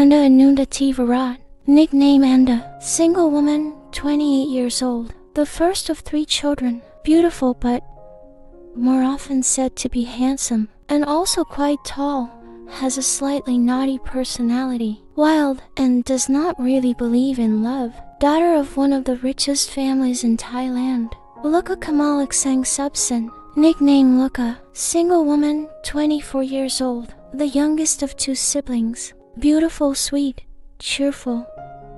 Anda Anunkamol, nickname Anda, single woman, 28 years old, the first of 3 children, beautiful but more often said to be handsome, and also quite tall, has a slightly naughty personality, wild, and does not really believe in love. Daughter of one of the richest families in Thailand. Andalookkaew Subson, nickname Luka, single woman, 24 years old, the youngest of 2 siblings, beautiful, sweet, cheerful,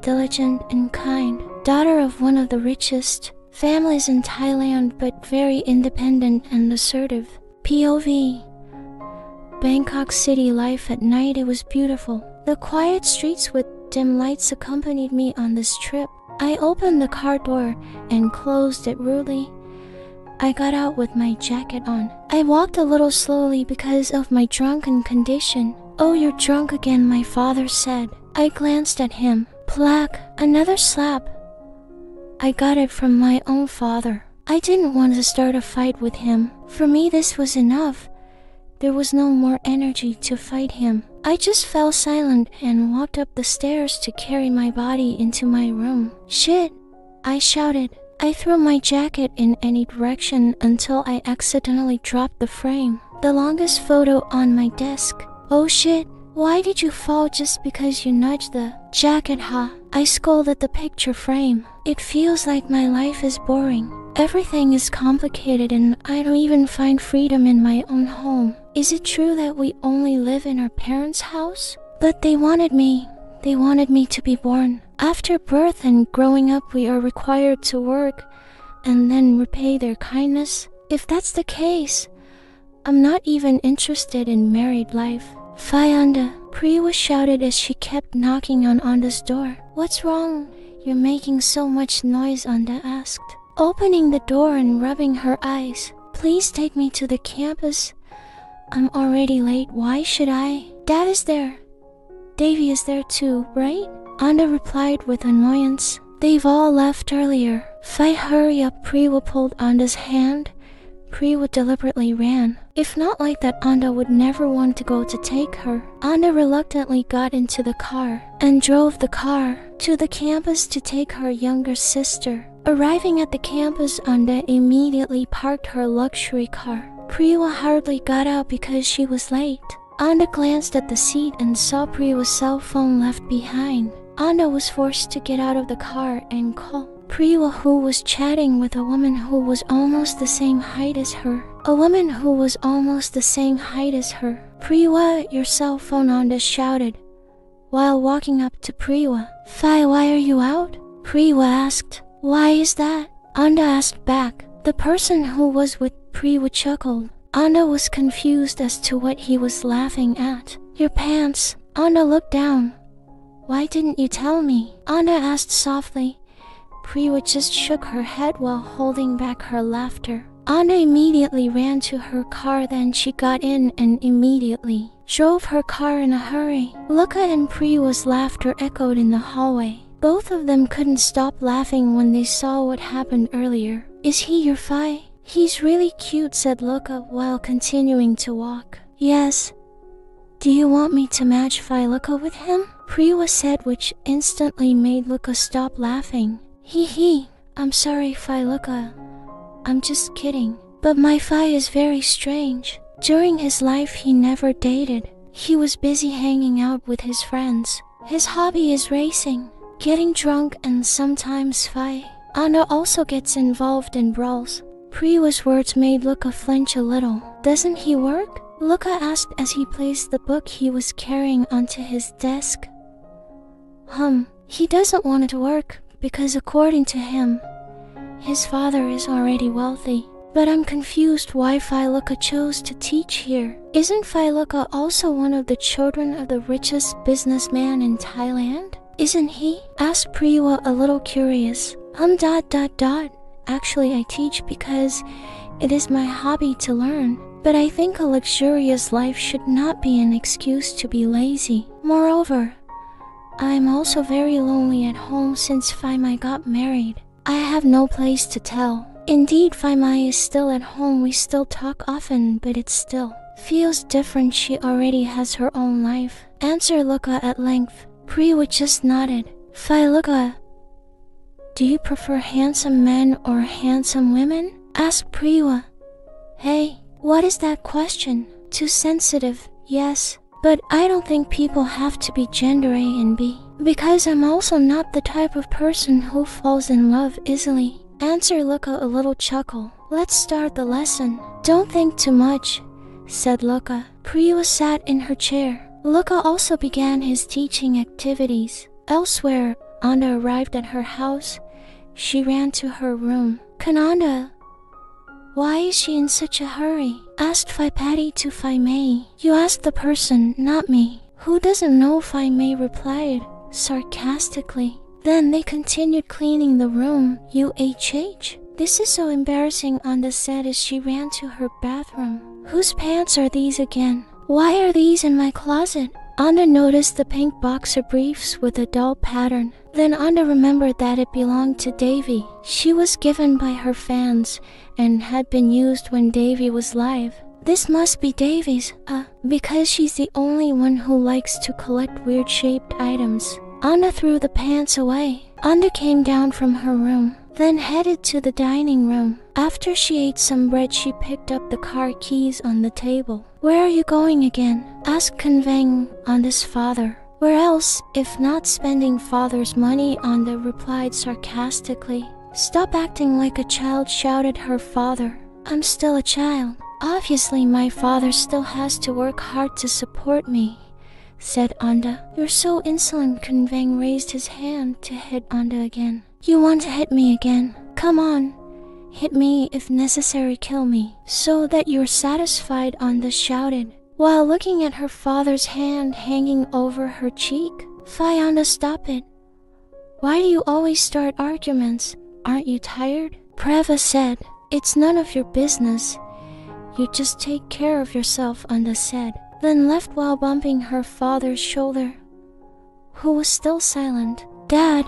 diligent, and kind. Daughter of one of the richest families in Thailand but very independent and assertive. POV. Bangkok city life at night, it was beautiful. The quiet streets with dim lights accompanied me on this trip. I opened the car door and closed it rudely. I got out with my jacket on. I walked a little slowly because of my drunken condition. "Oh, you're drunk again," my father said. I glanced at him. Plaque, another slap. I got it from my own father. I didn't want to start a fight with him. For me, this was enough. There was no more energy to fight him. I just fell silent and walked up the stairs to carry my body into my room. "Shit!" I shouted. I threw my jacket in any direction until I accidentally dropped the frame, the longest photo on my desk. "Oh shit! Why did you fall just because you nudged the jacket, huh?" I scolded the picture frame. "It feels like my life is boring. Everything is complicated and I don't even find freedom in my own home. Is it true that we only live in our parents' house? But they wanted me. They wanted me to be born. After birth and growing up, we are required to work and then repay their kindness. If that's the case, I'm not even interested in married life." "Phi Anda," Priya shouted as she kept knocking on Anda's door. "What's wrong? You're making so much noise," Anda asked, opening the door and rubbing her eyes. "Please take me to the campus. I'm already late. Why should I?" "Dad is there. Davy is there too, right?" Anda replied with annoyance. "They've all left earlier." "Phi, hurry up." Priya pulled Anda's hand. Priya deliberately ran. If not like that, Anda would never want to go to take her. Anda reluctantly got into the car and drove the car to the campus to take her younger sister. Arriving at the campus, Anda immediately parked her luxury car. Priya hardly got out because she was late. Anda glanced at the seat and saw Priya's cell phone left behind. Anda was forced to get out of the car and call Priya, who was chatting with a woman who was almost the same height as her. A woman who was almost the same height as her. "Priya, your cell phone," Anda shouted, while walking up to Priya. "Phi, why are you out?" Priya asked. "Why is that?" Anda asked back. The person who was with Priya chuckled. Anda was confused as to what he was laughing at. "Your pants." Anda looked down. "Why didn't you tell me?" Anda asked softly. Priya just shook her head while holding back her laughter. Anda immediately ran to her car, then she got in and immediately drove her car in a hurry. Luka and Priya's laughter echoed in the hallway. Both of them couldn't stop laughing when they saw what happened earlier. "Is he your Phi?" "He's really cute," said Luka while continuing to walk. "Yes. Do you want me to match Phi Luka with him?" Priya said, which instantly made Luka stop laughing. Hee, I'm sorry, Phi Luka. I'm just kidding. But my Phi is very strange. During his life he never dated. He was busy hanging out with his friends. His hobby is racing, getting drunk, and sometimes Phi Anda also gets involved in brawls. Priya's words made Luka flinch a little. "Doesn't he work?" Luka asked as he placed the book he was carrying onto his desk. He doesn't want to work because according to him, his father is already wealthy. But I'm confused why Phi Luka chose to teach here. Isn't Phi Luka also one of the children of the richest businessman in Thailand? Isn't he? Asked Priya, a little curious. Actually, I teach because it is my hobby to learn. But I think a luxurious life should not be an excuse to be lazy. Moreover, I'm also very lonely at home since Phi Mai got married. I have no place to tell. Indeed, Phi Mai is still at home. We still talk often, but it still feels different. She already has her own life. Answered Luka at length. Priya just nodded. Luka, do you prefer handsome men or handsome women? Asked Priya. Hey, what is that question? Too sensitive, yes. But I don't think people have to be gender A and B, because I'm also not the type of person who falls in love easily. Answered Luka a little chuckle. Let's start the lesson. Don't think too much, said Luka. Priya sat in her chair. Luka also began his teaching activities. Elsewhere, Anda arrived at her house. She ran to her room. Kananda, why is she in such a hurry? Asked Patti to May. You asked the person, not me. Who doesn't know? May replied, sarcastically. Then they continued cleaning the room. UHH. This is so embarrassing, Anda said as she ran to her bathroom. Whose pants are these again? Why are these in my closet? Anda noticed the pink boxer briefs with a dull pattern. Then Anda remembered that it belonged to Davy. She was given by her fans and had been used when Davy was live. This must be Davy's, because she's the only one who likes to collect weird-shaped items. Anda threw the pants away. Anda came down from her room, then headed to the dining room. After she ate some bread, she picked up the car keys on the table. Where are you going again? Asked Kanveng, Anda's father. Where else, if not spending father's money? Anda replied sarcastically. Stop acting like a child, shouted her father. I'm still a child. Obviously, my father still has to work hard to support me, said Anda. You're so insolent. Kanveng raised his hand to hit Anda again. You want to hit me again? Come on. Hit me, if necessary, kill me, so that you're satisfied, Anda shouted, while looking at her father's hand hanging over her cheek. Anda, stop it. Why do you always start arguments? Aren't you tired? Preva said. It's none of your business. You just take care of yourself, Anda said, then left while bumping her father's shoulder, who was still silent. Dad,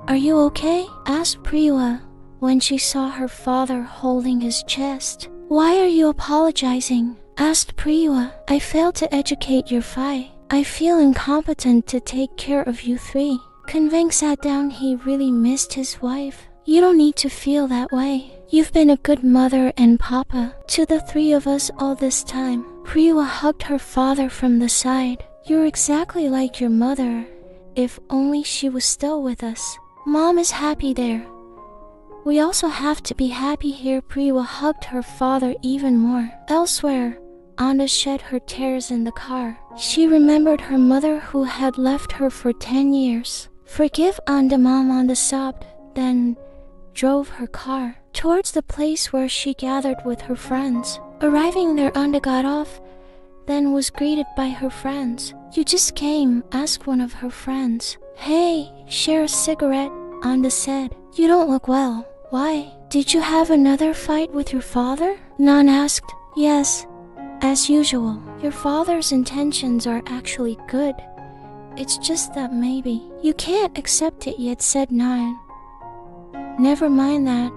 are you okay? Asked Priya when she saw her father holding his chest. Why are you apologizing? Asked Priya. I failed to educate your Phi. I feel incompetent to take care of you three. Kanveng sat down. He really missed his wife. You don't need to feel that way. You've been a good mother and papa to the three of us all this time. Priya hugged her father from the side. You're exactly like your mother. If only she was still with us. Mom is happy there. We also have to be happy here. Priya hugged her father even more. Elsewhere, Anda shed her tears in the car. She remembered her mother who had left her for 10 years. Forgive Anda, Mom, Anda sobbed, then drove her car towards the place where she gathered with her friends. Arriving there, Anda got off, then was greeted by her friends. You just came, asked one of her friends. Hey, share a cigarette, Anda said. You don't look well. Why? Did you have another fight with your father? Nan asked. Yes, as usual. Your father's intentions are actually good. It's just that maybe you can't accept it yet, said Nan. Never mind that.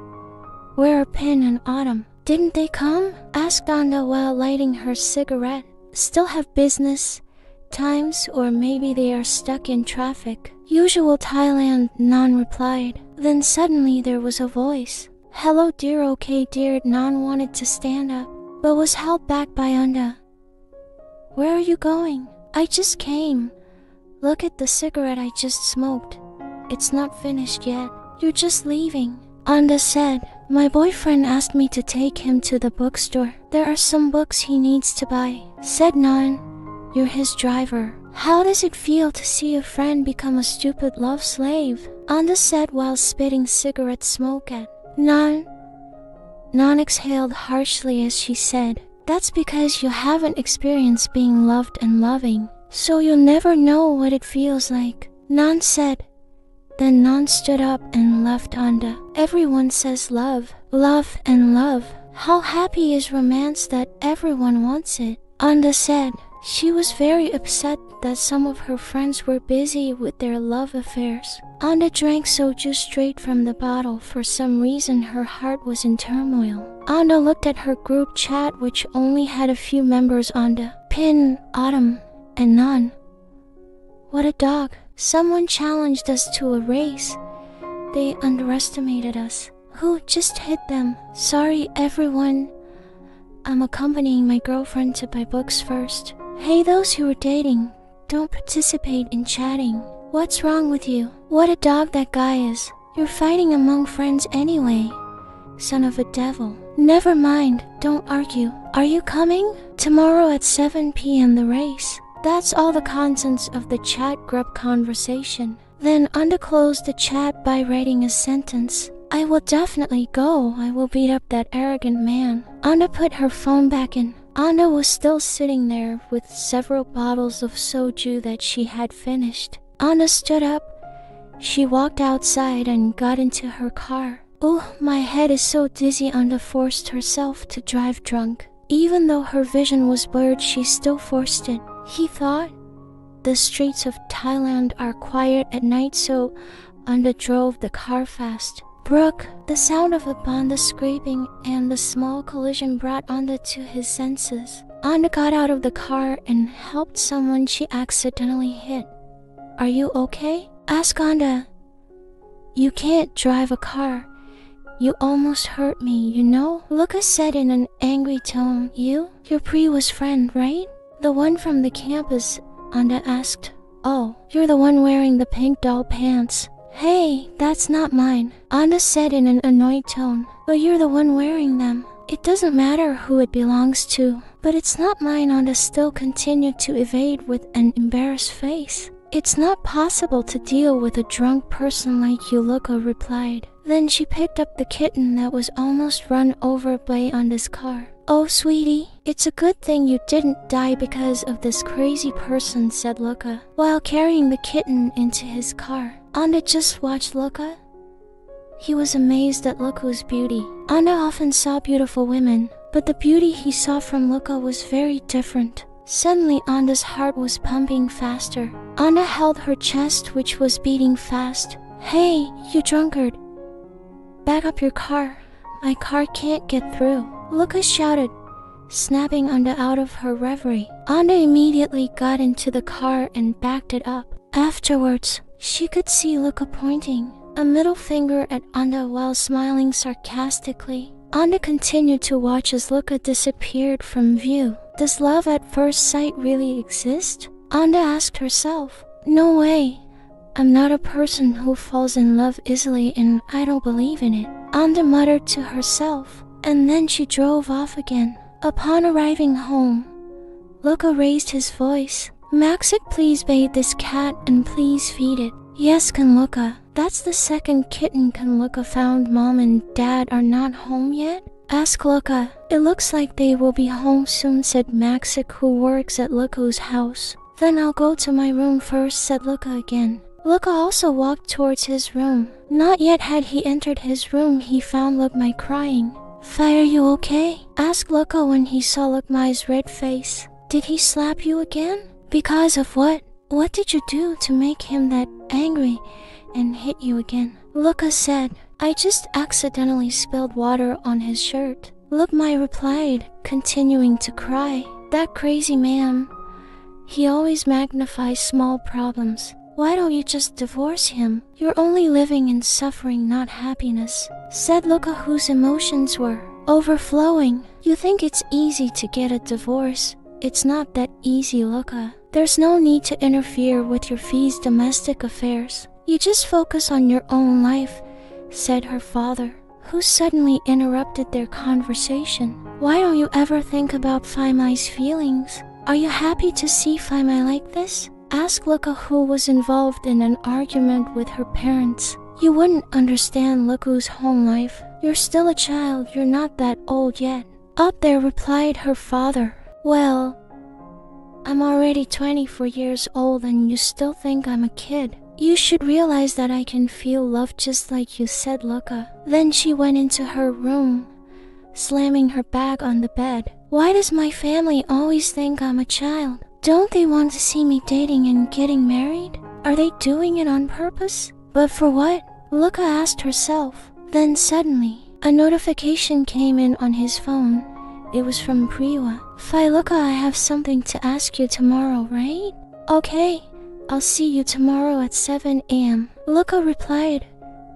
Where are Pin and Autumn? Didn't they come? Asked Anda while lighting her cigarette. Still have business times, or maybe they are stuck in traffic. Usual Thailand, Nan replied. Then suddenly there was a voice. Hello dear, okay dear. Nan wanted to stand up, but was held back by Anda. Where are you going? I just came. Look at the cigarette I just smoked. It's not finished yet. You're just leaving, Anda said. My boyfriend asked me to take him to the bookstore. There are some books he needs to buy, said Nan. You're his driver. How does it feel to see a friend become a stupid love slave? Anda said while spitting cigarette smoke at Nan. Nan exhaled harshly as she said, that's because you haven't experienced being loved and loving, so you'll never know what it feels like, Nan said. Then Nan stood up and left Anda. Everyone says love, love and love. How happy is romance that everyone wants it, Anda said. She was very upset that some of her friends were busy with their love affairs. Anda drank soju straight from the bottle. For some reason her heart was in turmoil. Anda looked at her group chat, which only had a few members: Anda, Pin, Autumn, and Nan. What a dog. Someone challenged us to a race. They underestimated us. Who just hit them? Sorry, everyone. I'm accompanying my girlfriend to buy books first. Hey, those who are dating, don't participate in chatting. What's wrong with you? What a dog that guy is. You're fighting among friends anyway. Son of a devil. Never mind, don't argue. Are you coming? Tomorrow at 7 p.m. the race. That's all the contents of the chat group conversation. Then Anda closed the chat by writing a sentence. I will definitely go. I will beat up that arrogant man. Anda put her phone back in. Anda was still sitting there with several bottles of soju that she had finished. Anda stood up. She walked outside and got into her car. Oh, my head is so dizzy. Anda forced herself to drive drunk. Even though her vision was blurred, she still forced it. He thought, the streets of Thailand are quiet at night, so Anda drove the car fast. Brooke, the sound of a Honda scraping and the small collision brought Anda to his senses. Anda got out of the car and helped someone she accidentally hit. Are you okay? Asked Anda. You can't drive a car. You almost hurt me, you know? Lucas said in an angry tone. You're Priya's friend, right? The one from the campus, Anda asked. Oh, you're the one wearing the pink doll pants. Hey, that's not mine, Anda said in an annoyed tone. But you're the one wearing them. It doesn't matter who it belongs to. But it's not mine. Anda still continued to evade with an embarrassed face. It's not possible to deal with a drunk person like you, Luca replied. Then she picked up the kitten that was almost run over by Anda's car. Oh, sweetie, it's a good thing you didn't die because of this crazy person, said Luca, while carrying the kitten into his car. Anda just watched Luca. He was amazed at Luca's beauty. Anda often saw beautiful women, but the beauty he saw from Luca was very different. Suddenly, Anda's heart was pumping faster. Anda held her chest, which was beating fast. Hey, you drunkard. Back up your car. My car can't get through, Luca shouted, snapping Anda out of her reverie. Anda immediately got into the car and backed it up. Afterwards, she could see Luca pointing a middle finger at Anda while smiling sarcastically. Anda continued to watch as Luca disappeared from view. Does love at first sight really exist? Anda asked herself. No way. I'm not a person who falls in love easily and I don't believe in it, Anda muttered to herself, and then she drove off again. Upon arriving home, Luca raised his voice. Maxik, please bathe this cat and please feed it. Yes, can Luca. That's the second kitten. Can Luca found mom and dad are not home yet? Asked Luca. It looks like they will be home soon, said Maxik, who works at Luca's house. Then I'll go to my room first, said Luca again. Luca also walked towards his room. Not yet had he entered his room, he found Lukmai crying. Fi, are you okay? Asked Luca when he saw Lukmai's red face. Did he slap you again? Because of what? What did you do to make him that angry and hit you again? Luca said. I just accidentally spilled water on his shirt. Lukmai replied, continuing to cry. That crazy man. He always magnifies small problems. Why don't you just divorce him? You're only living in suffering, not happiness, said Luca, whose emotions were overflowing. You think it's easy to get a divorce. It's not that easy, Luca. There's no need to interfere with your Fi's domestic affairs. You just focus on your own life, said her father, who suddenly interrupted their conversation. Why don't you ever think about Faimai's feelings? Are you happy to see Faimai like this? Asked Luca, who was involved in an argument with her parents. You wouldn't understand Luca's home life. You're still a child, you're not that old yet. Up there, replied her father. Well, I'm already 24 years old and you still think I'm a kid. You should realize that I can feel love just like you, said Luca. Then she went into her room, slamming her bag on the bed. Why does my family always think I'm a child? Don't they want to see me dating and getting married? Are they doing it on purpose? But for what? Luca asked herself. Then suddenly, a notification came in on his phone. It was from Priya. Fi, Luca, I have something to ask you tomorrow, right? Okay, I'll see you tomorrow at 7 a.m. Luka replied.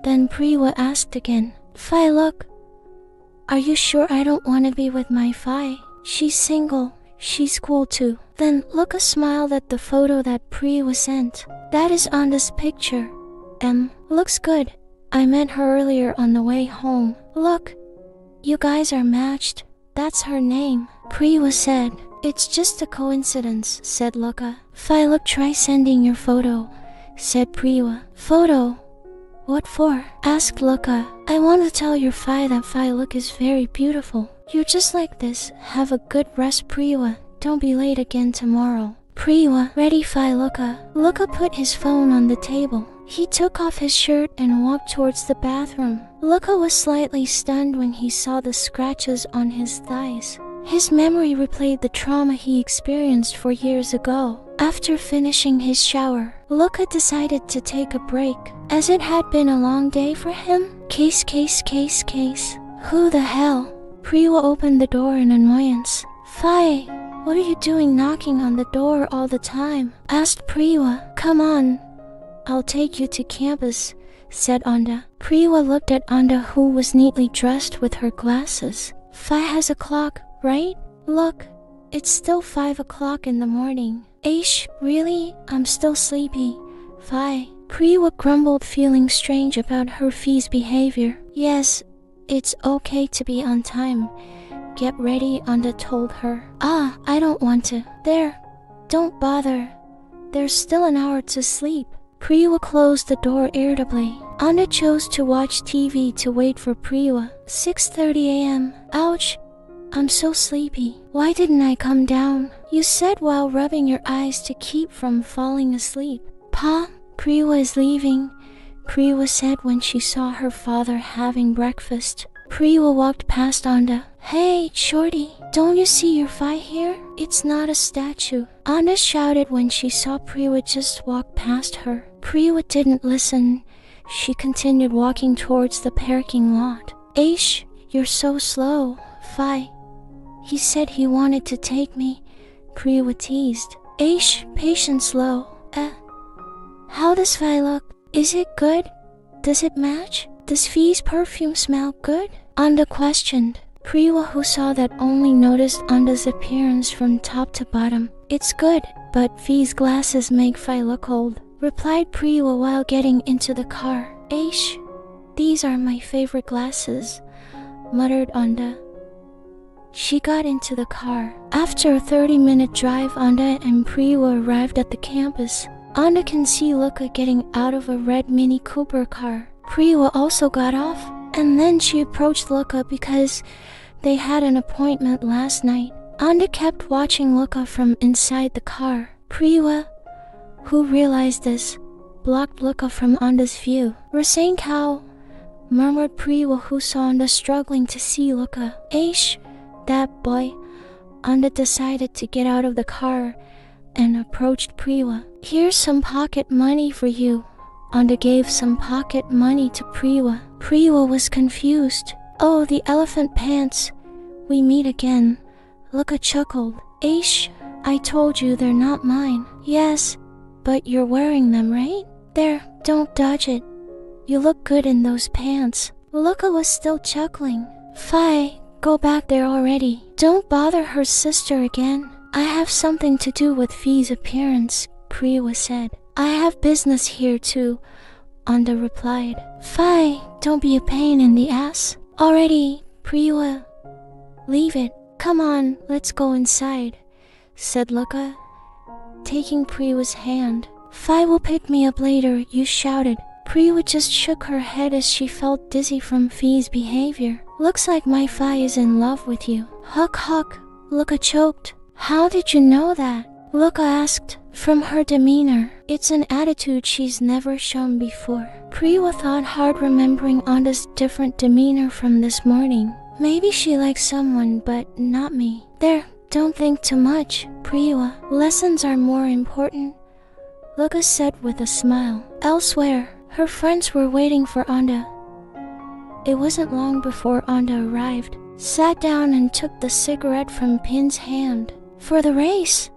Then Priya asked again, Fi, look, are you sure I don't want to be with my Fi? She's single, she's cool too. Then Luka smiled at the photo that Priya sent. That is Anda's picture. Looks good. I met her earlier on the way home. Look, you guys are matched. That's her name. Priya said. It's just a coincidence, said Luka. Fi, look, try sending your photo, said Priya. Photo? What for? Asked Luka. I want to tell your Fi that Fi look is very beautiful. You're just like this. Have a good rest, Priya. Don't be late again tomorrow. Priya, ready, Fi, Luka. Luka put his phone on the table. He took off his shirt and walked towards the bathroom. Luka was slightly stunned when he saw the scratches on his thighs. His memory replayed the trauma he experienced 4 years ago. After finishing his shower, Luka decided to take a break, as it had been a long day for him. Case. Who the hell? Priya opened the door in annoyance. Fi, what are you doing knocking on the door all the time? Asked Priya. Come on, I'll take you to campus, said Anda. Priya looked at Anda, who was neatly dressed with her glasses. Fi has a clock, right? Look, it's still 5 o'clock in the morning. Aish, really? I'm still sleepy. Fi. Priya grumbled, feeling strange about her Fi's behavior. Yes, it's okay to be on time. Get ready, Anda told her. I don't want to. There, don't bother. There's still an hour to sleep. Priya closed the door irritably. Anda chose to watch TV to wait for Priya. 6:30 a.m. Ouch, I'm so sleepy. Why didn't I come down? You said while rubbing your eyes to keep from falling asleep. Pa, Priya is leaving, Priya said when she saw her father having breakfast. Priya walked past Anda. Hey, shorty, don't you see your Fi here? It's not a statue. Anda shouted when she saw Priya just walk past her. Priya didn't listen. She continued walking towards the parking lot. Aish, you're so slow. Fi. He said he wanted to take me, Priya teased. Aish, patience low. How does Fi look? Is it good? Does it match? Does Fi's perfume smell good? Anda questioned. Priya, who saw that, only noticed Anda's appearance from top to bottom. It's good, but Fi's glasses make Fi look old, replied Priya while getting into the car. Aish, these are my favorite glasses, muttered Anda. She got into the car. After a 30-minute drive, Anda and Priya arrived at the campus. Anda can see Luka getting out of a red Mini Cooper car. Priya also got off, and then she approached Luka because they had an appointment last night. Anda kept watching Luka from inside the car. Priya, who realized this, blocked Luka from Anda's view. Rasain cow, murmured Priya, who saw Anda struggling to see Luka. Aish, that boy. Anda decided to get out of the car and approached Priya. Here's some pocket money for you. Anda gave some pocket money to Priya. Priya was confused. Oh, the elephant pants. We meet again. Luka chuckled. Aish, I told you they're not mine. Yes, but you're wearing them, right? There, don't dodge it. You look good in those pants. Luka was still chuckling. Fi, go back there already. Don't bother her sister again. I have something to do with Fi's appearance, Priya said. I have business here too, Anda replied. Fi, don't be a pain in the ass. Already, Priya. Leave it. Come on, let's go inside, said Luka, taking Priya's hand. Fi will pick me up later, you shouted. Priya just shook her head as she felt dizzy from Fi's behavior. Looks like my Fi is in love with you. Huck, Luka choked. How did you know that? Luka asked. From her demeanor, it's an attitude she's never shown before. Priya thought hard, remembering Anda's different demeanor from this morning. Maybe she likes someone, but not me. There, don't think too much, Priya. Lessons are more important, Luka said with a smile. Elsewhere, her friends were waiting for Anda. It wasn't long before Anda arrived, sat down and took the cigarette from Pin's hand. For the race?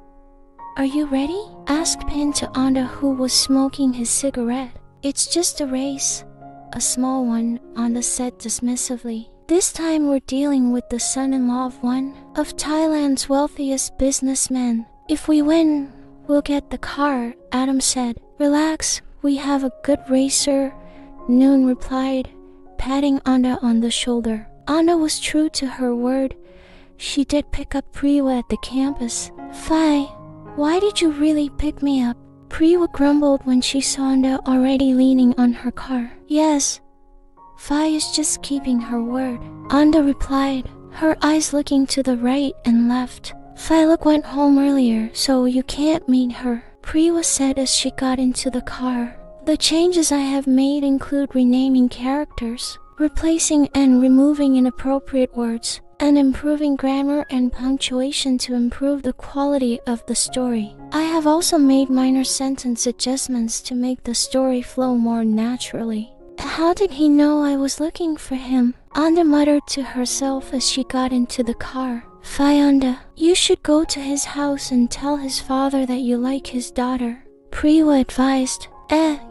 Are you ready? asked Pin to Anda, who was smoking his cigarette. It's just a race. A small one, Anda said dismissively. This time we're dealing with the son-in-law of one of Thailand's wealthiest businessmen. If we win, we'll get the car, Adam said. Relax, we have a good racer, Noon replied, patting Anda on the shoulder. Anda was true to her word. She did pick up Priya at the campus. Phi, why did you really pick me up? Priya grumbled when she saw Anda already leaning on her car. Yes, Phi is just keeping her word, Anda replied, her eyes looking to the right and left. Phyla went home earlier, so you can't meet her, Priya said as she got into the car. The changes I have made include renaming characters, replacing and removing inappropriate words, and improving grammar and punctuation to improve the quality of the story. I have also made minor sentence adjustments to make the story flow more naturally. How did he know I was looking for him? Anda muttered to herself as she got into the car. Phi Anda, you should go to his house and tell his father that you like his daughter, Priya advised.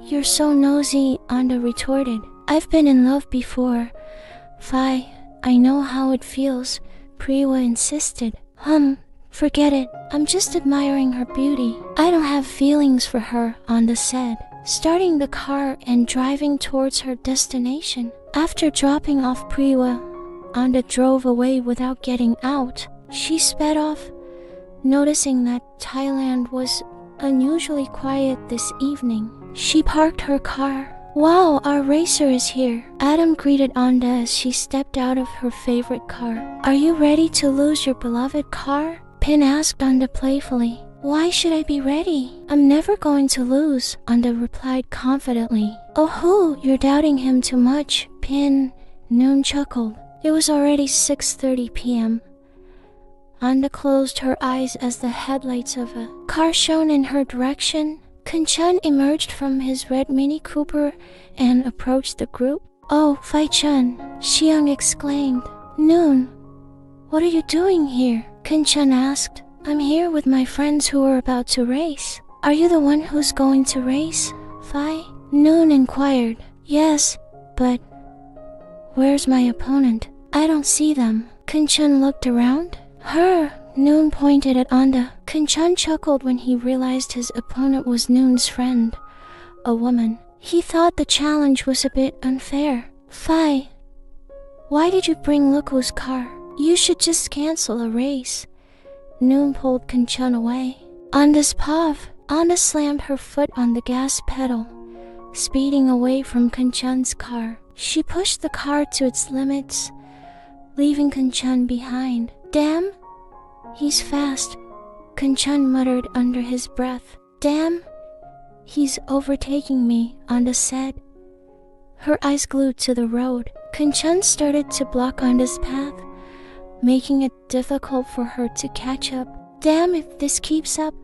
You're so nosy, Anda retorted. I've been in love before. Phi, I know how it feels, Priya insisted. Forget it. I'm just admiring her beauty. I don't have feelings for her, Anda said, starting the car and driving towards her destination. After dropping off Priya, Anda drove away without getting out. She sped off, noticing that Thailand was unusually quiet this evening. She parked her car. Wow, our racer is here, Adam greeted Anda as she stepped out of her favorite car. Are you ready to lose your beloved car? Pin asked Anda playfully. Why should I be ready? I'm never going to lose, Anda replied confidently. Oh, you're doubting him too much, Pin, Noon chuckled. It was already 6:30 p.m. Anda closed her eyes as the headlights of a car shone in her direction. Kanchan emerged from his red Mini Cooper and approached the group. Oh, Phi Chun, Xiang exclaimed. Noon, what are you doing here? Kanchan asked. I'm here with my friends who are about to race. Are you the one who's going to race, Phi? Noon inquired. Yes, but where's my opponent? I don't see them. Kanchan looked around. Her, Noon pointed at Anda. Kanchan chuckled when he realized his opponent was Noon's friend, a woman. He thought the challenge was a bit unfair. Phi, why did you bring Luku's car? You should just cancel a race. Noon pulled Kanchan away. Anda's pav. Anda slammed her foot on the gas pedal, speeding away from Kanchan's car. She pushed the car to its limits, leaving Kanchan behind. Damn, he's fast, Kanchan muttered under his breath. Damn, he's overtaking me, Anda said, her eyes glued to the road. Kanchan started to block Anda's path, making it difficult for her to catch up. Damn, if this keeps up,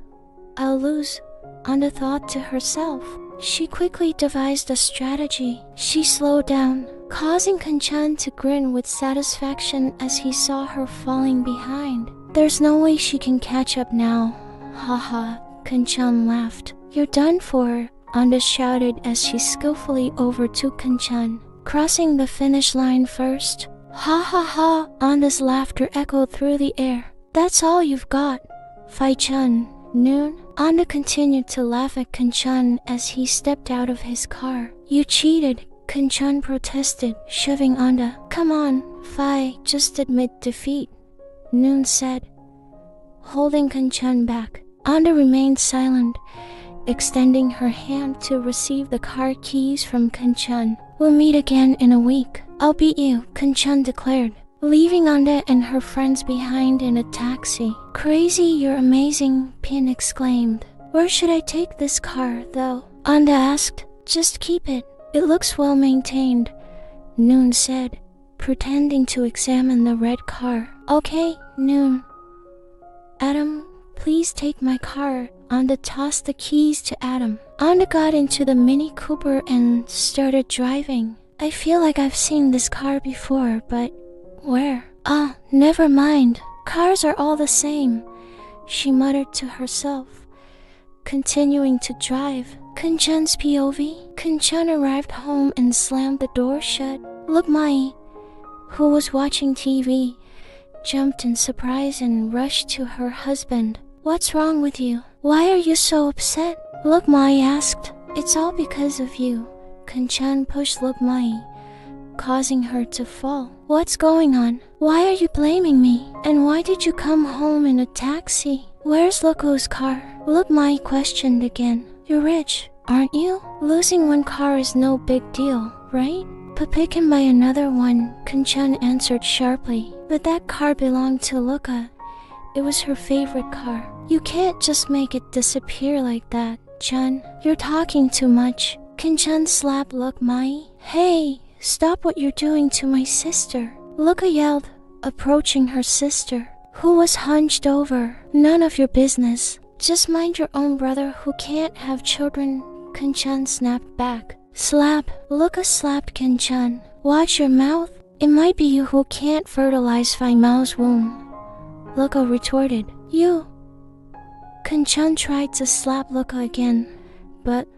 I'll lose, Anda thought to herself. She quickly devised a strategy. She slowed down, causing Kanchan to grin with satisfaction as he saw her falling behind. There's no way she can catch up now. Haha, Kanchan laughed. You're done for, Anda shouted as she skillfully overtook Kanchan, crossing the finish line first. Ha ha ha, Anda's laughter echoed through the air. That's all you've got, Phi Chun, Noon. Anda continued to laugh at Kanchan as he stepped out of his car. You cheated, Kanchan protested, shoving Anda. Come on, Phi, just admit defeat, Noon said, holding Kanchan back. Anda remained silent, extending her hand to receive the car keys from Kanchan. We'll meet again in a week. I'll beat you, Kanchan declared, leaving Anda and her friends behind in a taxi. Crazy, you're amazing, Pin exclaimed. Where should I take this car, though? Anda asked. Just keep it. It looks well maintained, Noon said, pretending to examine the red car. Okay, Noon. Adam, please take my car. Anda tossed the keys to Adam. Anda got into the Mini Cooper and started driving. I feel like I've seen this car before, but where? Never mind. Cars are all the same, she muttered to herself, continuing to drive. Kanchan's POV. Kanchan arrived home and slammed the door shut. Lookmai, who was watching TV, jumped in surprise and rushed to her husband. What's wrong with you? Why are you so upset? Lookmai asked. It's all because of you. Kanchan pushed Lookmai, causing her to fall. What's going on? Why are you blaming me? And why did you come home in a taxi? Where's Lookow's car? Lookmai questioned again. You're rich, aren't you? Losing one car is no big deal, right? But pick him by another one, Kanchan answered sharply. But that car belonged to Luka. It was her favorite car. You can't just make it disappear like that, Chun. You're talking too much. Kanchan slapped Lookmai. Hey, stop what you're doing to my sister. Luka yelled, approaching her sister, who was hunched over. None of your business. Just mind your own brother who can't have children, Kanchan snapped back. Slap. Luka slapped Kanchan. Watch your mouth. It might be you who can't fertilize Faimao's womb. Luka retorted. You. Kanchan tried to slap Luka again, but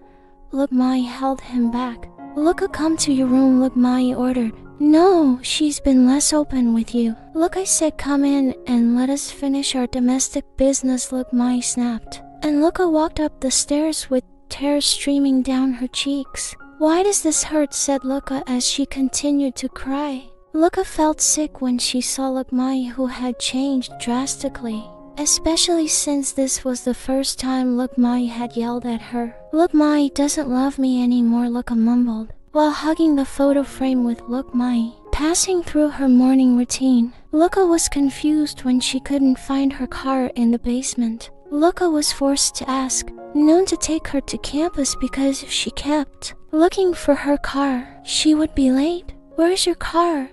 Lookmai held him back. Luka, come to your room, Lookmai ordered. No, she's been less open with you. Look, I said come in and let us finish our domestic business, Lookmai snapped. And Luka walked up the stairs with tears streaming down her cheeks. Why does this hurt? Said Luka as she continued to cry. Luka felt sick when she saw Lookmai, who had changed drastically, especially since this was the first time Lookmai had yelled at her. Lookmai doesn't love me anymore, Luka mumbled, while hugging the photo frame with Lookmai. Passing through her morning routine, Luka was confused when she couldn't find her car in the basement. Luka was forced to ask Noon to take her to campus because if she kept looking for her car, she would be late. Where's your car?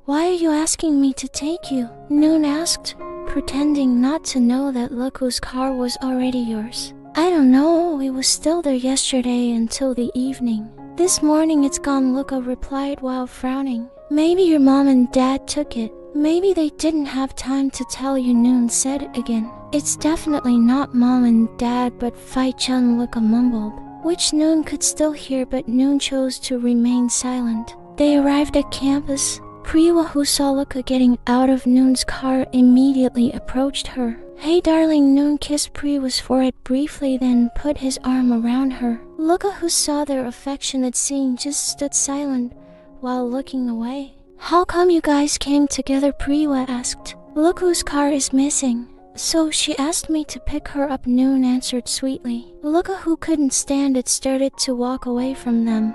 Why are you asking me to take you? Noon asked, pretending not to know that Luka's car was already yours. I don't know, it was still there yesterday until the evening. This morning it's gone, Luka replied while frowning. Maybe your mom and dad took it. Maybe they didn't have time to tell you, Noon said again. It's definitely not mom and dad but Fai-chan, Luka mumbled, which Noon could still hear, but Noon chose to remain silent. They arrived at campus. Priwa, who saw Luka getting out of Noon's car, immediately approached her. Hey darling, Noon kissed Priwa's forehead briefly, then put his arm around her. Luka, who saw their affectionate scene, just stood silent while looking away. How come you guys came together? Priwa asked. Luka's car is missing, so she asked me to pick her up, Noon answered sweetly. Luka, who couldn't stand it, started to walk away from them.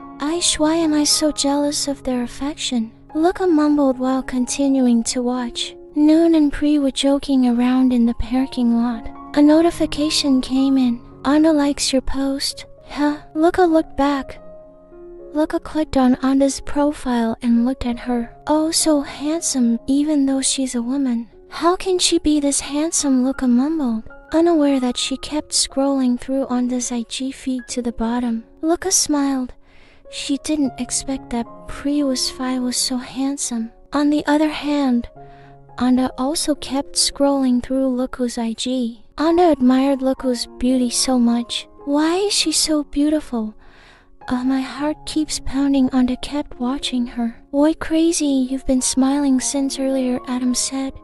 Why am I so jealous of their affection? Luka mumbled while continuing to watch. Noon and Pri were joking around in the parking lot. A notification came in. Anna likes your post. Huh? Luka looked back. Luka clicked on Anna's profile and looked at her. Oh, so handsome, even though she's a woman. How can she be this handsome? Luka mumbled, unaware that she kept scrolling through Anna's IG feed to the bottom. Luka smiled. She didn't expect that Prius Phi was so handsome. On the other hand, Anna also kept scrolling through Luka's IG. Anna admired Luka's beauty so much. Why is she so beautiful? My heart keeps pounding. Anna kept watching her. Boy crazy, you've been smiling since earlier, Adam said.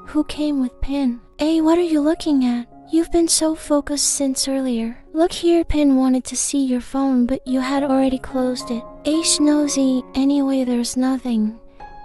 Who came with Pin? Hey, what are you looking at? You've been so focused since earlier. Look here, Pin wanted to see your phone, but you had already closed it. Aish nosy, anyway there's nothing.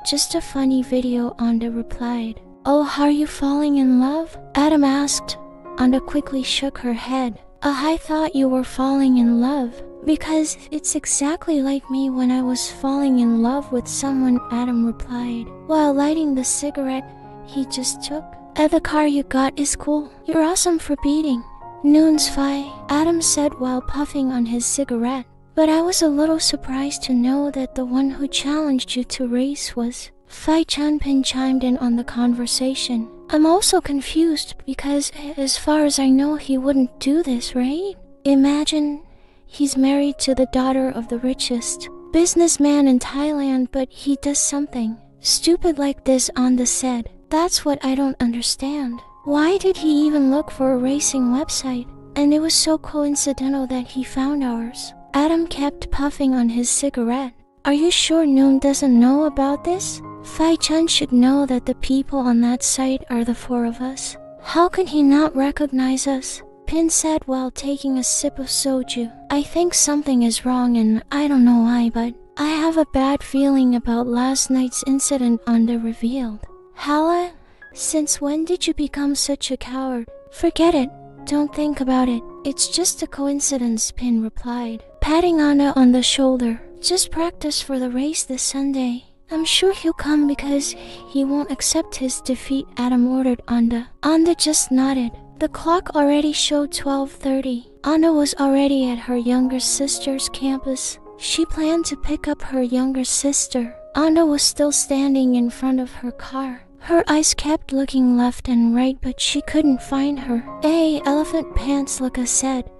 Just a funny video, Anda replied. Oh, are you falling in love? Adam asked. Anda quickly shook her head. I thought you were falling in love. Because it's exactly like me when I was falling in love with someone, Adam replied, while lighting the cigarette he just took. The car you got is cool. You're awesome for beating Noon's Phi, Adam said while puffing on his cigarette. But I was a little surprised to know that the one who challenged you to race was Phi. Chanpin chimed in on the conversation. I'm also confused because as far as I know he wouldn't do this, right? Imagine he's married to the daughter of the richest businessman in Thailand, but he does something stupid like this, Anda said. That's what I don't understand. Why did he even look for a racing website? and it was so coincidental that he found ours. Adam kept puffing on his cigarette. Are you sure Noon doesn't know about this? Fai-chan should know that the people on that site are the four of us. How could he not recognize us? Pin said while taking a sip of soju. I think something is wrong and I don't know why, but I have a bad feeling about last night's incident Anda revealed. Hala, since when did you become such a coward? Forget it. Don't think about it. It's just a coincidence, Pin replied, patting Anda on the shoulder. Just practice for the race this Sunday. I'm sure he'll come because he won't accept his defeat, Adam ordered Anda. Anda just nodded. The clock already showed 12:30. Anda was already at her younger sister's campus. She planned to pick up her younger sister. Anda was still standing in front of her car. Her eyes kept looking left and right, but she couldn't find her. Hey, elephant pants, Luca said,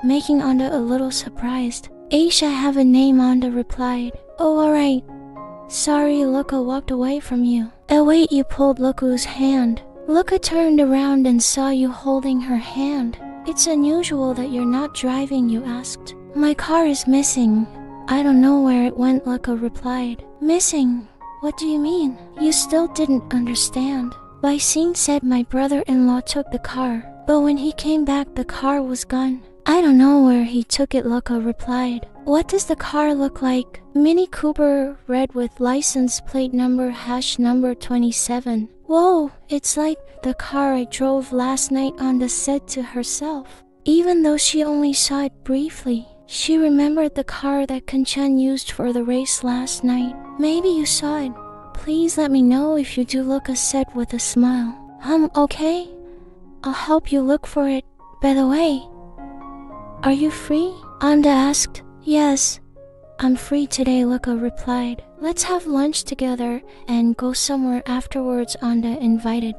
making Anda a little surprised. Aish, I have a name, Anda replied. Oh, alright. Sorry, Luca walked away from you. Oh wait, you pulled Luca's hand. Luca turned around and saw you holding her hand. It's unusual that you're not driving, you asked. My car is missing. I don't know where it went, Luca replied. Missing? What do you mean? You still didn't understand. Baisin said my brother-in-law took the car, but when he came back the car was gone. I don't know where he took it, Luca replied. What does the car look like? Mini Cooper, red with license plate number #27. Whoa, it's like the car I drove last night, Anda said to herself. Even though she only saw it briefly, she remembered the car that Kanchan used for the race last night. Maybe you saw it. Please let me know if you do, Luca said with a smile. Okay. I'll help you look for it. By the way, are you free? Anda asked. Yes, I'm free today, Luca replied. Let's have lunch together and go somewhere afterwards, Anda invited.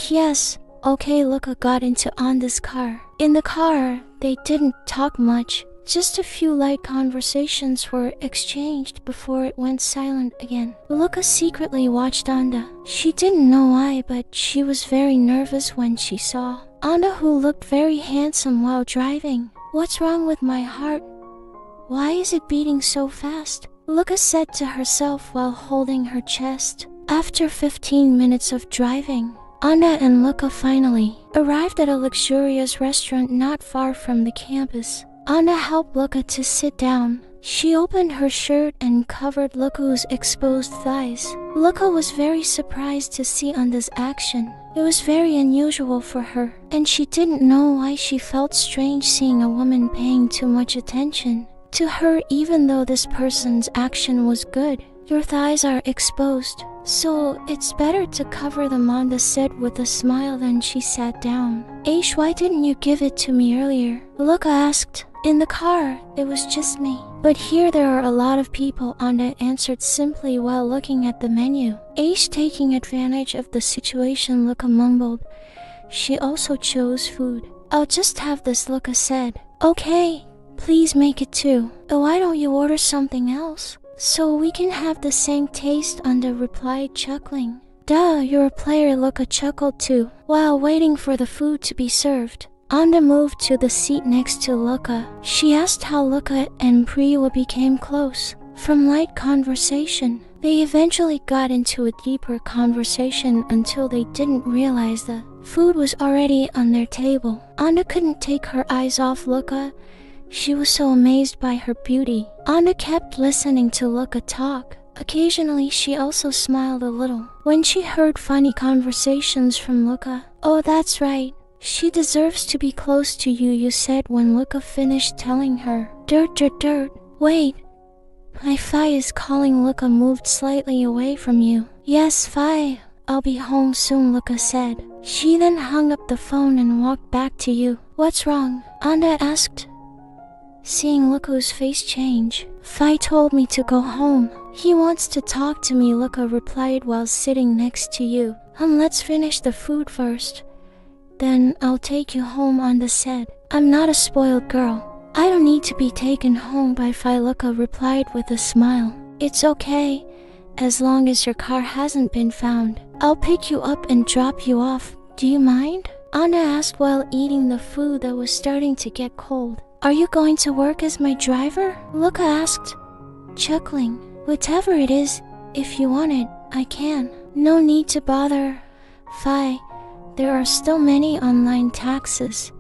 Yes. Okay, Luca got into Anda's car. In the car, they didn't talk much. Just a few light conversations were exchanged before it went silent again. Luca secretly watched Anda. She didn't know why, but she was very nervous when she saw Anda, who looked very handsome while driving. What's wrong with my heart? Why is it beating so fast? Luca said to herself while holding her chest. After 15 minutes of driving, Anda and Luca finally arrived at a luxurious restaurant not far from the campus. Anda helped Luca to sit down. She opened her shirt and covered Luca's exposed thighs. Luca was very surprised to see Anda's action. It was very unusual for her, and she didn't know why she felt strange seeing a woman paying too much attention to her, even though this person's action was good. Your thighs are exposed, so it's better to cover them, Anda said with a smile. Then she sat down. Aish, why didn't you give it to me earlier? Luca asked. In the car, it was just me. But here there are a lot of people, Anda answered simply while looking at the menu. Aish, taking advantage of the situation, Luca mumbled. She also chose food. I'll just have this, Luca said. Okay, please make it two. Why don't you order something else? So we can have the same taste, Anda replied, chuckling. Duh, you're a player, Luca chuckled too. While waiting for the food to be served, Anda moved to the seat next to Luca. She asked how Luca and Priya became close. From light conversation, they eventually got into a deeper conversation until they didn't realize the food was already on their table. Anda couldn't take her eyes off Luca. She was so amazed by her beauty. Anda kept listening to Luca talk. Occasionally, she also smiled a little when she heard funny conversations from Luca. Oh, that's right. She deserves to be close to you, you said when Luca finished telling her. Dirt. Wait. My Fi is calling. Luca moved slightly away from you. Yes, Fi. I'll be home soon, Luca said. She then hung up the phone and walked back to you. What's wrong? Anda asked, seeing Luca's face change. Fi told me to go home. He wants to talk to me, Luca replied while sitting next to you. Let's finish the food first. Then I'll take you home, Anda said. I'm not a spoiled girl. I don't need to be taken home by Fi, Luca replied with a smile. It's okay, as long as your car hasn't been found. I'll pick you up and drop you off. Do you mind? Anda asked while eating the food that was starting to get cold. Are you going to work as my driver? Luka asked, chuckling. Whatever it is, if you want it, I can. No need to bother. Fi, there are still many online taxes.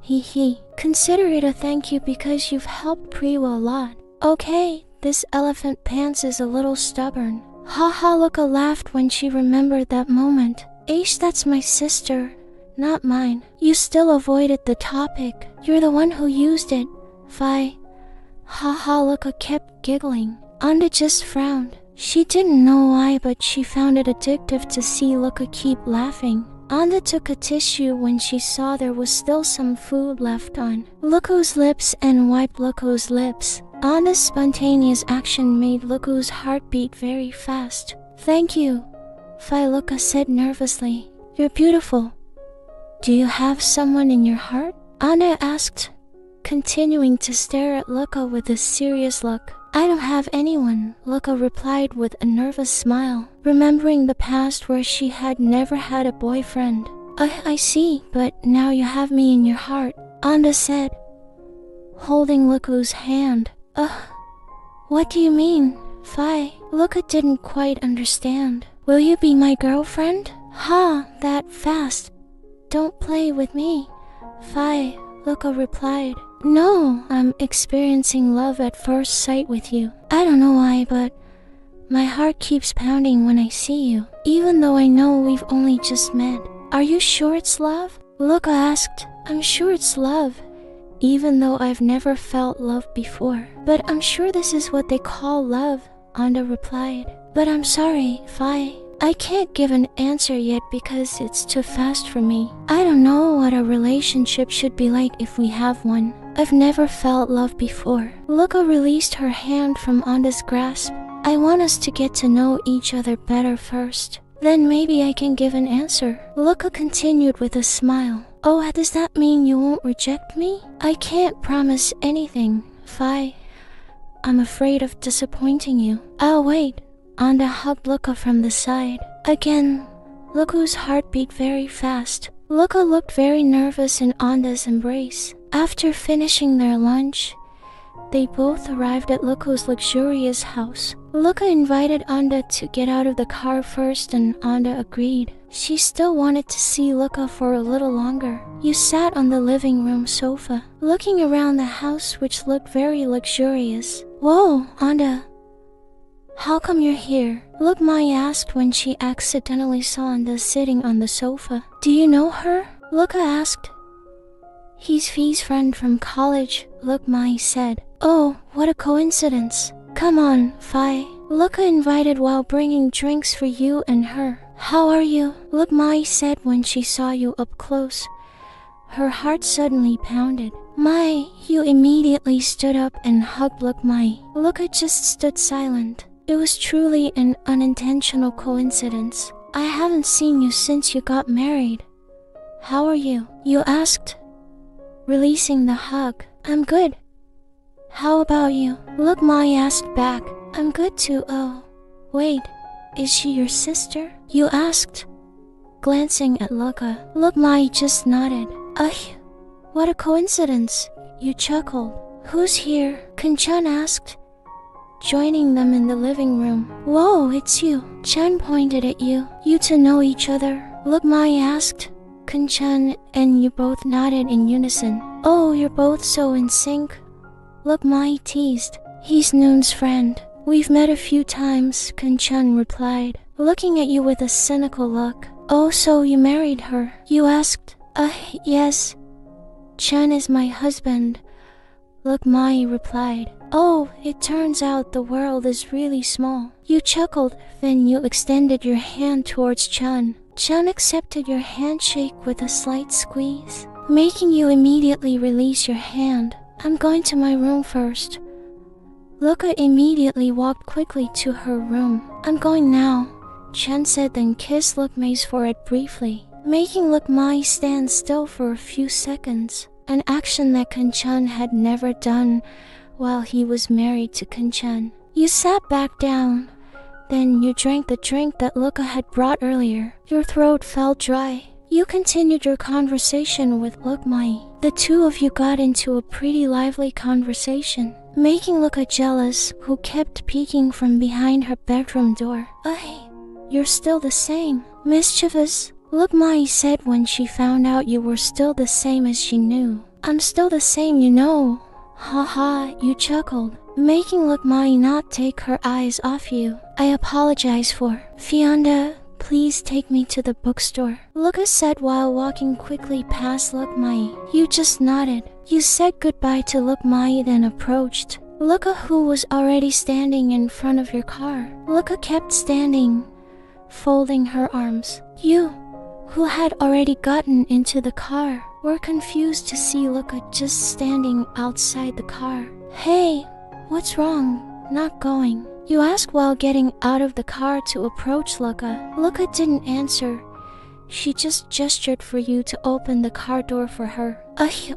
Hee. Consider it a thank you because you've helped Priwa a lot. Okay, this elephant pants is a little stubborn. Haha, Luka laughed when she remembered that moment. Aish, that's my sister, not mine. You still avoided the topic. You're the one who used it. Fi. Haha, Luka kept giggling. Anda just frowned. She didn't know why, but she found it addictive to see Luka keep laughing. Anda took a tissue when she saw there was still some food left on Luka's lips and wiped Luka's lips. Anda's spontaneous action made Luka's heart beat very fast. Thank you, Fi, Luka said nervously. You're beautiful. Do you have someone in your heart? Anda asked, continuing to stare at Luka with a serious look. I don't have anyone, Luka replied with a nervous smile, remembering the past where she had never had a boyfriend. I see, but now you have me in your heart, Anda said, holding Luka's hand. What do you mean, Fi? Luka didn't quite understand. Will you be my girlfriend? Ha, that fast. Don't play with me, Fi, Luka replied. No, I'm experiencing love at first sight with you. I don't know why, but my heart keeps pounding when I see you, even though I know we've only just met. Are you sure it's love? Luka asked. I'm sure it's love, even though I've never felt love before. But I'm sure this is what they call love, Anda replied. But I'm sorry, Fi. I can't give an answer yet because it's too fast for me. I don't know what a relationship should be like if we have one. I've never felt love before. Luka released her hand from Anda's grasp. I want us to get to know each other better first. Then maybe I can give an answer. Luka continued with a smile. Oh, does that mean you won't reject me? I can't promise anything, Fi. I'm afraid of disappointing you. I'll wait. Anda hugged Luka from the side. Again, Luka's heart beat very fast. Luka looked very nervous in Anda's embrace. After finishing their lunch, they both arrived at Luka's luxurious house. Luka invited Anda to get out of the car first and Anda agreed. She still wanted to see Luka for a little longer. You sat on the living room sofa, looking around the house which looked very luxurious. Whoa, Anda. How come you're here? Mai asked when she accidentally saw Anda sitting on the sofa. Do you know her? Luka asked. He's Fi's friend from college, Mai said. Oh, what a coincidence. Come on, Fi. Luka invited while bringing drinks for you and her. How are you? Mai said when she saw you up close. Her heart suddenly pounded. Mai, you immediately stood up and hugged Mai. Luka just stood silent. It was truly an unintentional coincidence. I haven't seen you since you got married. How are you? You asked, releasing the hug. I'm good. How about you? Mai asked back. I'm good too. Oh, wait, is she your sister? You asked, glancing at Luka. Mai just nodded. What a coincidence. You chuckled. Who's here? Kanchan asked, joining them in the living room. Whoa, it's you. Chan pointed at you. You two know each other? Mai asked. Kanchan and you both nodded in unison. Oh, you're both so in sync. Mai teased. He's Noon's friend. We've met a few times, Kanchan replied, looking at you with a cynical look. Oh, so you married her? You asked. Yes. Chan is my husband. Mai replied. Oh, it turns out the world is really small. You chuckled, then you extended your hand towards Chan. Chan accepted your handshake with a slight squeeze, making you immediately release your hand. I'm going to my room first. Luka immediately walked quickly to her room. I'm going now, Chan said, then kissed Mai's forehead briefly, making Mai stand still for a few seconds, an action that Kanchan had never done while he was married to Kanchan. You sat back down. Then you drank the drink that Luka had brought earlier. Your throat felt dry. You continued your conversation with Lookmai. The two of you got into a pretty lively conversation, making Looka jealous, who kept peeking from behind her bedroom door. You're still the same. Mischievous, Lookmai said when she found out you were still the same as she knew. I'm still the same, you know. Haha, you chuckled, making Lookmai not take her eyes off you. I apologize for. Fiona, please take me to the bookstore, Looka said while walking quickly past Lookmai. You just nodded. You said goodbye to Lookmai, then approached Looka, who was already standing in front of your car. Looka kept standing, folding her arms. You, who had already gotten into the car, were confused to see Looka just standing outside the car. Hey, what's wrong? Not going? You asked while getting out of the car to approach Looka. Looka didn't answer. She just gestured for you to open the car door for her.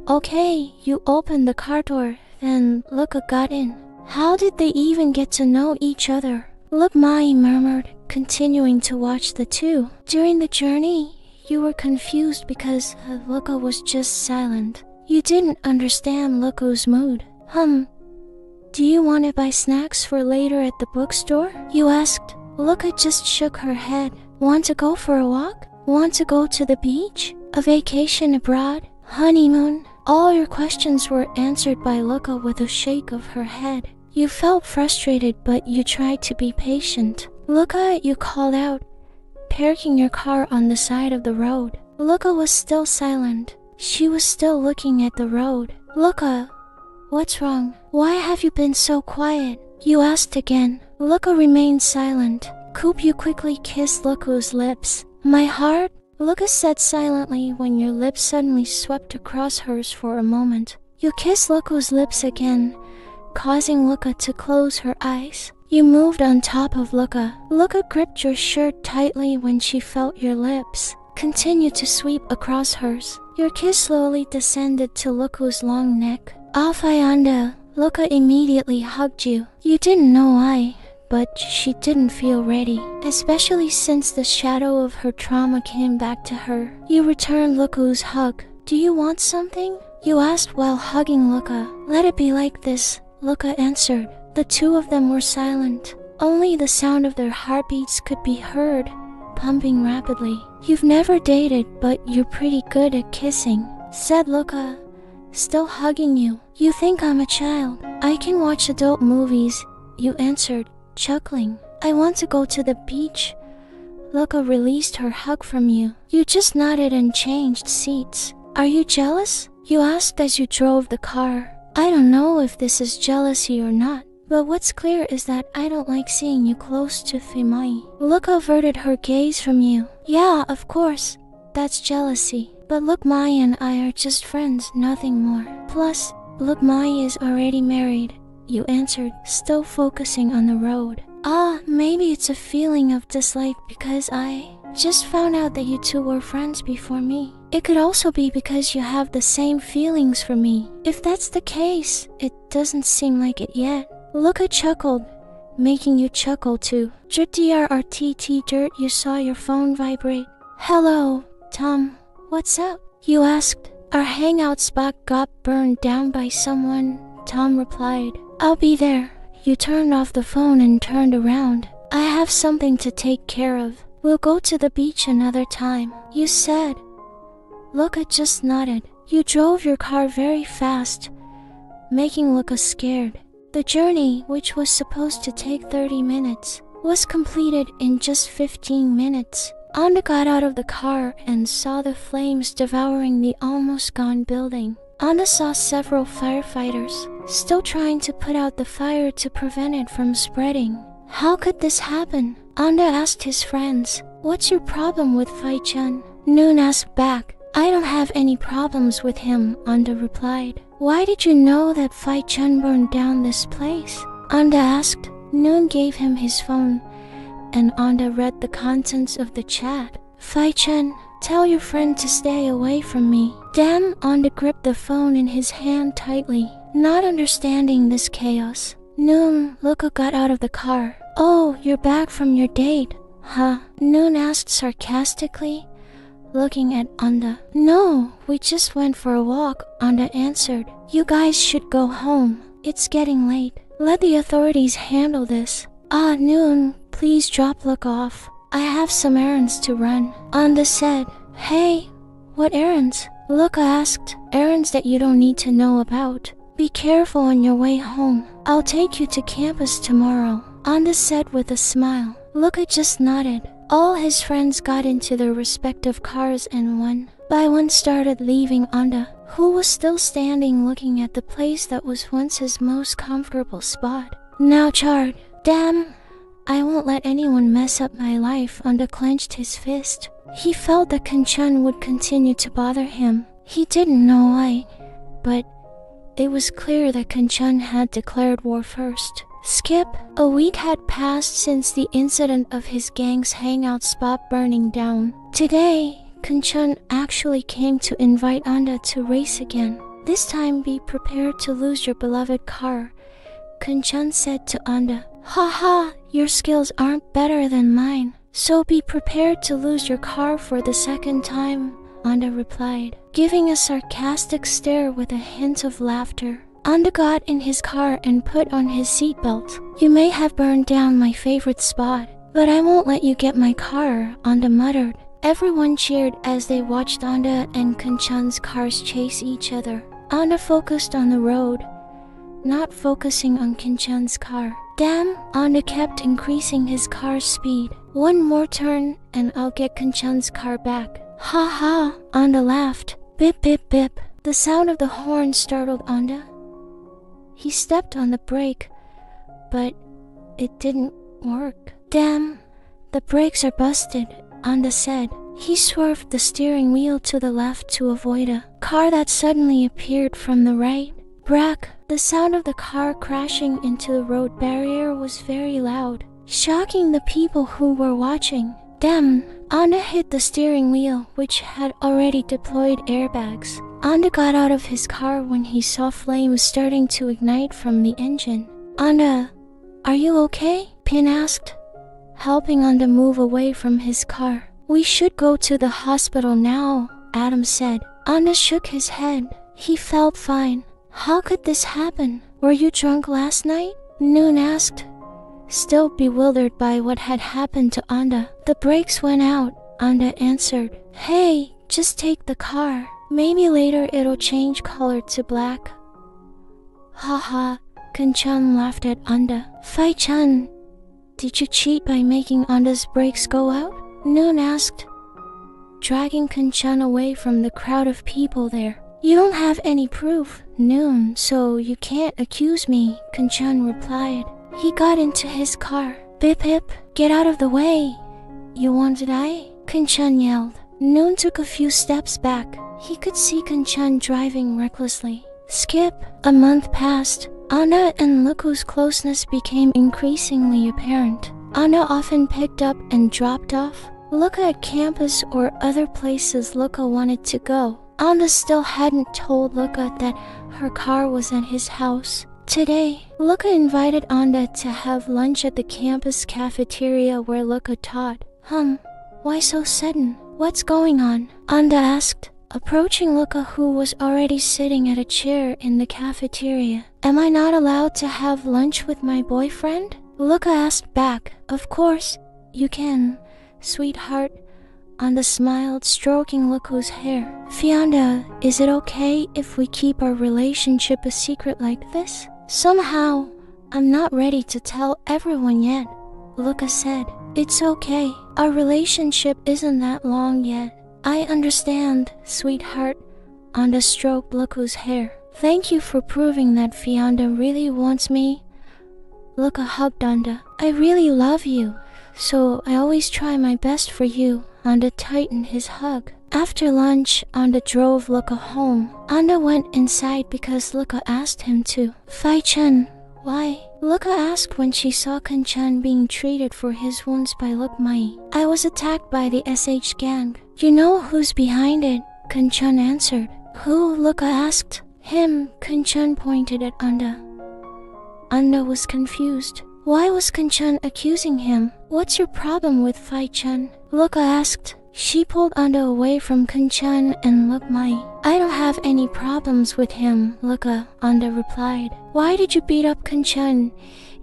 Okay, you opened the car door, then Looka got in. How did they even get to know each other? Lookmai murmured, continuing to watch the two. During the journey, you were confused because Looka was just silent. You didn't understand Looka's mood. Do you want to buy snacks for later at the bookstore? You asked. Looka just shook her head. Want to go for a walk? Want to go to the beach? A vacation abroad? Honeymoon? All your questions were answered by Looka with a shake of her head. You felt frustrated, but you tried to be patient. Looka, you called out, parking your car on the side of the road. Looka was still silent. She was still looking at the road. Looka, what's wrong? Why have you been so quiet? You asked again. Looka remained silent. Coop, you quickly kissed Looka's lips. My heart? Looka said silently when your lips suddenly swept across hers for a moment. You kissed Looka's lips again, causing Looka to close her eyes. You moved on top of Looka. Looka gripped your shirt tightly when she felt your lips continue to sweep across hers. Your kiss slowly descended to Looka's long neck. Afayanda, Looka immediately hugged you. You didn't know why, but she didn't feel ready, especially since the shadow of her trauma came back to her. You returned Looka's hug. Do you want something? You asked while hugging Looka. Let it be like this, Looka answered. The two of them were silent. Only the sound of their heartbeats could be heard, pumping rapidly. You've never dated, but you're pretty good at kissing, said Looka, still hugging you. You think I'm a child. I can watch adult movies, you answered, chuckling. I want to go to the beach. Looka released her hug from you. You just nodded and changed seats. Are you jealous? You asked as you drove the car. I don't know if this is jealousy or not, but what's clear is that I don't like seeing you close to Thimai. Looka averted her gaze from you. Yeah, of course, that's jealousy. But Lookmai and I are just friends, nothing more. Plus, Lookmai is already married, you answered, still focusing on the road. Maybe it's a feeling of dislike because I just found out that you two were friends before me. It could also be because you have the same feelings for me. If that's the case, it doesn't seem like it yet. Looka chuckled, making you chuckle too. Dirt, you saw your phone vibrate. Hello, Tom. What's up? You asked. Our hangout spot got burned down by someone, Tom replied. I'll be there. You turned off the phone and turned around. I have something to take care of. We'll go to the beach another time, you said. Looka just nodded. You drove your car very fast, making Looka scared. The journey, which was supposed to take 30 minutes, was completed in just 15 minutes. Anda got out of the car and saw the flames devouring the almost gone building. Anda saw several firefighters, still trying to put out the fire to prevent it from spreading. How could this happen? Anda asked his friends. What's your problem with Fai-chan? Noon asked back. I don't have any problems with him, Anda replied. Why did you know that Fai-chan burned down this place? Anda asked. Noon gave him his phone, and Anda read the contents of the chat. Fai-chan, tell your friend to stay away from me. Damn, Anda gripped the phone in his hand tightly, not understanding this chaos. Noon, Looka got out of the car. Oh, you're back from your date, huh? Noon asked sarcastically. looking at Anda. "No, we just went for a walk," Anda answered. "You guys should go home. It's getting late. Let the authorities handle this." "Ah, Noon, please drop Luca off. I have some errands to run," Anda said. "Hey, what errands?" Luca asked. "Errands that you don't need to know about. Be careful on your way home. I'll take you to campus tomorrow," Anda said with a smile. Luca just nodded. All his friends got into their respective cars and one by one started leaving Anda, who was still standing looking at the place that was once his most comfortable spot. Now charred. "Damn, I won't let anyone mess up my life," Anda clenched his fist. He felt that Kanchan would continue to bother him. He didn't know why, but it was clear that Kanchan had declared war first. Skip. A week had passed since the incident of his gang's hangout spot burning down. Today, Kanchan actually came to invite Anda to race again. "This time be prepared to lose your beloved car," Kanchan said to Anda. "Haha, your skills aren't better than mine, so be prepared to lose your car for the second time," Anda replied, giving a sarcastic stare with a hint of laughter. Anda got in his car and put on his seatbelt. "You may have burned down my favorite spot, but I won't let you get my car," Anda muttered. Everyone cheered as they watched Anda and Kanchan's cars chase each other. Anda focused on the road, not focusing on Kanchan's car. "Damn," Anda kept increasing his car's speed. "One more turn and I'll get Kanchan's car back." "Ha ha," Anda laughed. "Bip bip bip." The sound of the horn startled Anda. He stepped on the brake, but it didn't work. "Damn, the brakes are busted," Anda said. He swerved the steering wheel to the left to avoid a car that suddenly appeared from the right. Brack! The sound of the car crashing into the road barrier was very loud, shocking the people who were watching. Damn! Anda hit the steering wheel, which had already deployed airbags. Anda got out of his car when he saw flames starting to ignite from the engine. "Anda, are you okay?" Pin asked, helping Anda move away from his car. "We should go to the hospital now," Adam said. Anda shook his head. He felt fine. "How could this happen? Were you drunk last night?" Noon asked, still bewildered by what had happened to Anda. "The brakes went out," Anda answered. "Hey, just take the car. Maybe later it'll change color to black." "Haha," Kanchan laughed at Anda. "Fai-chan, did you cheat by making Anda's brakes go out?" Noon asked, dragging Kanchan away from the crowd of people there. "You don't have any proof, Noon, so you can't accuse me," Kanchan replied. He got into his car. "Bip Bip, get out of the way. You want to die?" Kanchan yelled. Noon took a few steps back. He could see Kanchan driving recklessly. Skip. A month passed. Anda and Luka's closeness became increasingly apparent. Anda often picked up and dropped off Luka at campus or other places Luka wanted to go. Anda still hadn't told Luka that her car was at his house. Today, Luka invited Anda to have lunch at the campus cafeteria where Luka taught. Why so sudden? What's going on? Anda asked, approaching Luka, who was already sitting at a chair in the cafeteria. "Am I not allowed to have lunch with my boyfriend?" Luka asked back. "Of course, you can, sweetheart." Anda smiled, stroking Luka's hair. "Fianda, is it okay if we keep our relationship a secret like this?" "Somehow, I'm not ready to tell everyone yet," Luka said. "It's okay. Our relationship isn't that long yet." "I understand, sweetheart." Anda stroked Luka's hair. "Thank you for proving that Fianda really wants me." Luka hugged Anda. "I really love you, so I always try my best for you." Anda tightened his hug. After lunch, Anda drove Luka home. Anda went inside because Luka asked him to. "Fai-chan, why?" Luka asked when she saw Kanchan being treated for his wounds by Lukmai. "I was attacked by the SH gang. You know who's behind it?" Kanchan answered. "Who?" Luka asked. "Him." Kanchan pointed at Anda. Anda was confused. Why was Kanchan accusing him? "What's your problem with Fai-chan?" Luka asked. She pulled Anda away from Kanchan and looked I don't have any problems with him, Luka, Anda replied. Why did you beat up Kanchan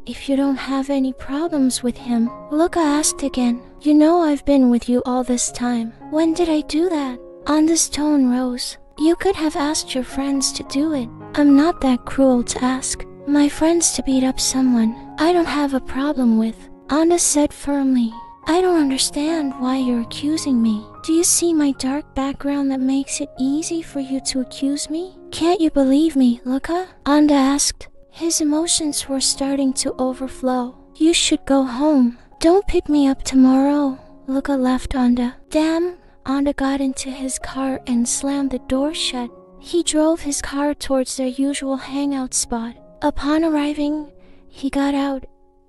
if you don't have any problems with him? Luka asked again. You know I've been with you all this time. When did I do that? Anda's tone rose. You could have asked your friends to do it. I'm not that cruel to ask my friends to beat up someone I don't have a problem with, Anda said firmly. I don't understand why you're accusing me. Do you see my dark background that makes it easy for you to accuse me? Can't you believe me, Luka? Anda asked. His emotions were starting to overflow. You should go home. Don't pick me up tomorrow. Luka left Anda. Damn. Anda got into his car and slammed the door shut. He drove his car towards their usual hangout spot. Upon arriving, he got out,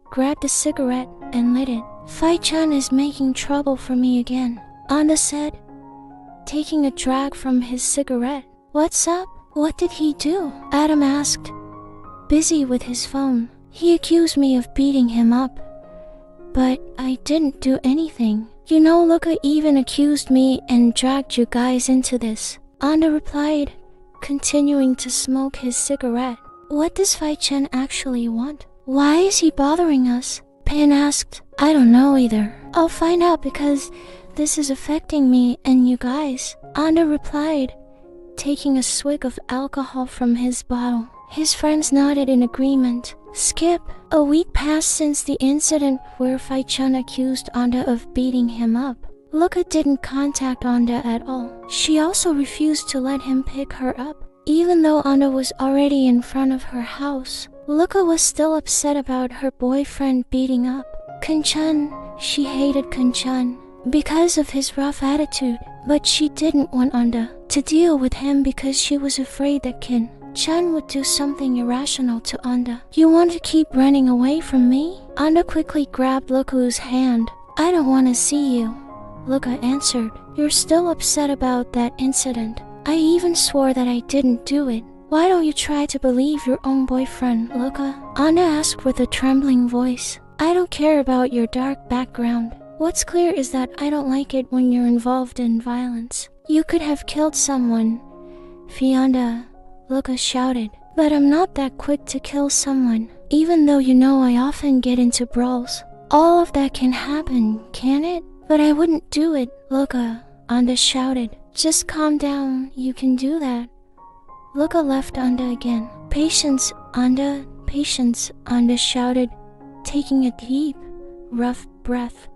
grabbed a cigarette, and lit it. Fai-chan is making trouble for me again, Anda said, taking a drag from his cigarette. What's up? What did he do? Adam asked, busy with his phone. He accused me of beating him up, but I didn't do anything. You know, Luka even accused me and dragged you guys into this, Anda replied, continuing to smoke his cigarette. What does Fai-chan actually want? Why is he bothering us? Pan asked. I don't know either. I'll find out because this is affecting me and you guys, Anda replied, taking a swig of alcohol from his bottle. His friends nodded in agreement. Skip. A week passed since the incident where Fai-chan accused Anda of beating him up. Luka didn't contact Anda at all. She also refused to let him pick her up. Even though Anda was already in front of her house, Luka was still upset about her boyfriend beating up Kanchan. She hated Kanchan because of his rough attitude, but she didn't want Anda to deal with him because she was afraid that Kanchan would do something irrational to Anda. You want to keep running away from me? Anda quickly grabbed Luka's hand. I don't want to see you, Luka answered. You're still upset about that incident. I even swore that I didn't do it. Why don't you try to believe your own boyfriend, Luka? Anda asked with a trembling voice. I don't care about your dark background. What's clear is that I don't like it when you're involved in violence. You could have killed someone, Fianda, Luka shouted. But I'm not that quick to kill someone, even though you know I often get into brawls. All of that can happen, can it? But I wouldn't do it, Luka, Anda shouted. Just calm down, you can do that. Luka left Anda again. Patience, Anda, patience, Anda shouted, taking a deep, rough breath.